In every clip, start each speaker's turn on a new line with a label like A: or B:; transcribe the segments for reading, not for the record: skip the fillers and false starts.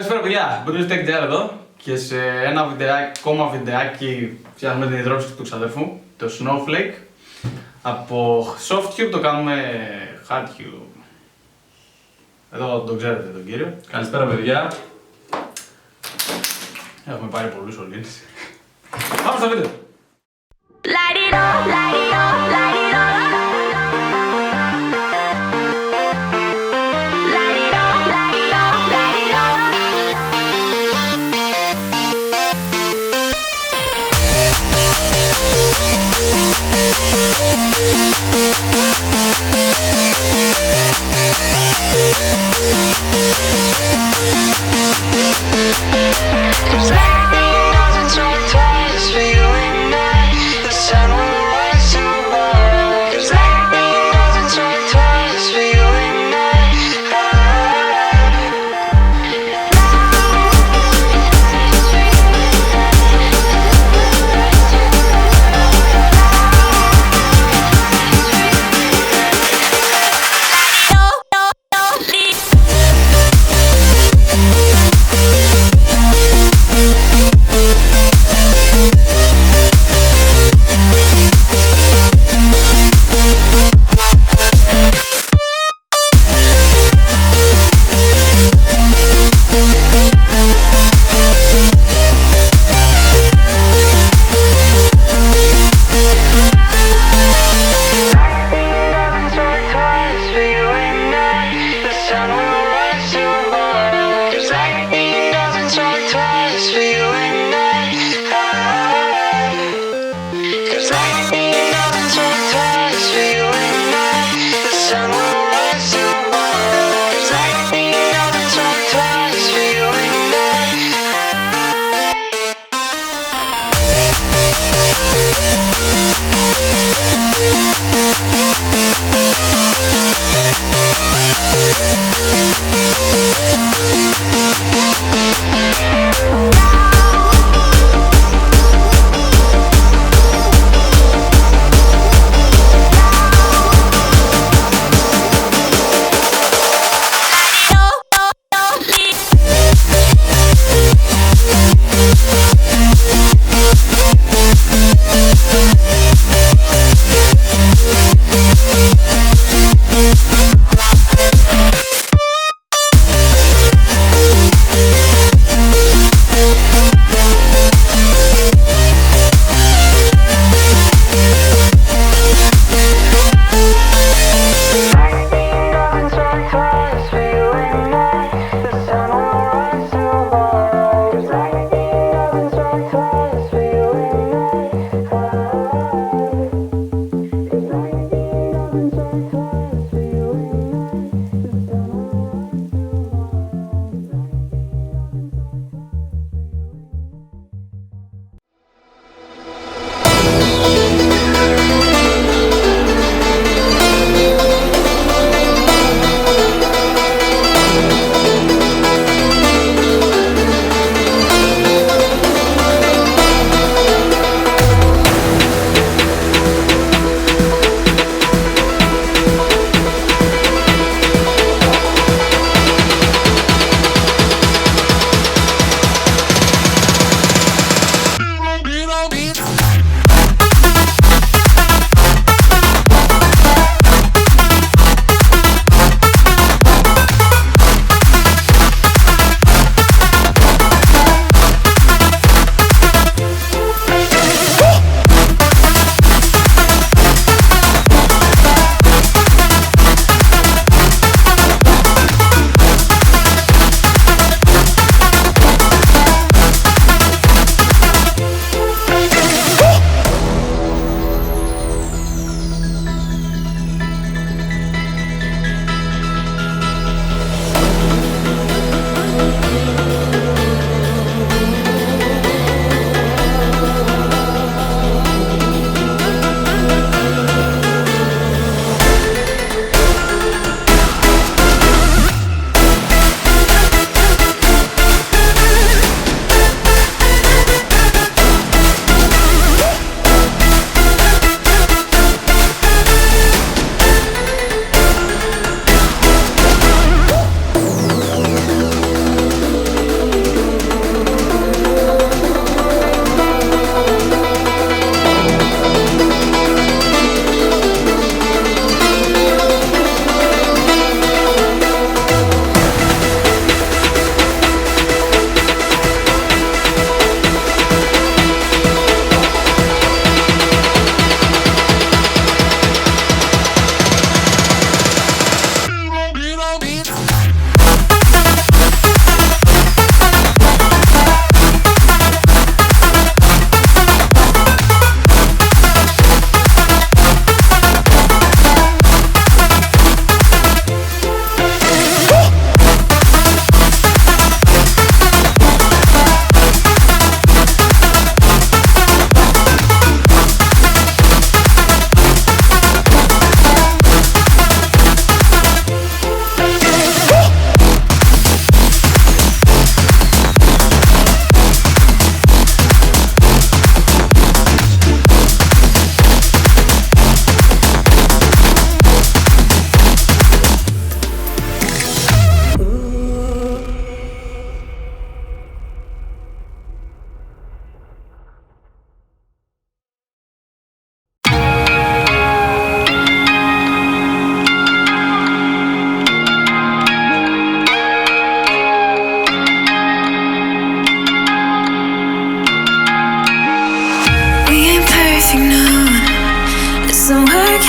A: Καλησπέρα παιδιά, TridentZ εδώ και σε ένα ακόμα βιντεάκι φτιάχνουμε την υδρόψη του ξαδερφού, το Snowflake. Από Soft Cube το κάνουμε Hard Cube. Εδώ τον ξέρετε τον κύριο.
B: Καλησπέρα παιδιά.
A: Έχουμε πάρει πολλούς σωλήνες. Πάμε στο βίντεο.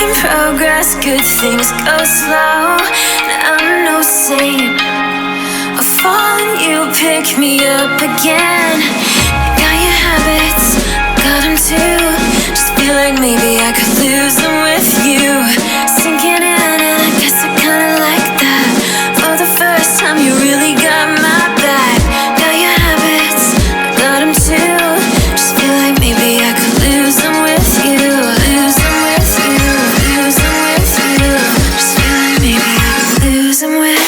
B: making progress, good things go slow. And I'm no saint, I fall and you pick me up again. You got your habits, got them too. Just feel like maybe I could lose them with you. Sinking in and I guess I kinda like that. For the first time you really got my back. Got your habits, I got them too. Just feel like maybe I could lose them with you. Lose them with you, lose them with you. Just feel like maybe I could lose them with.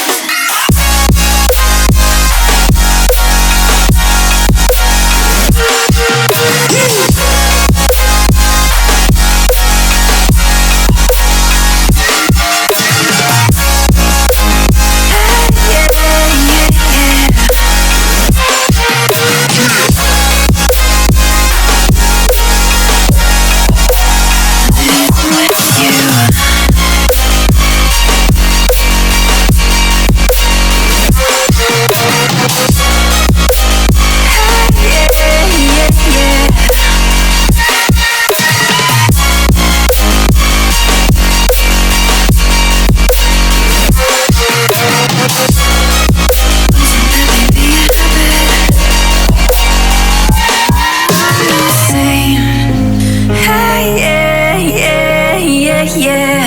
B: Yeah.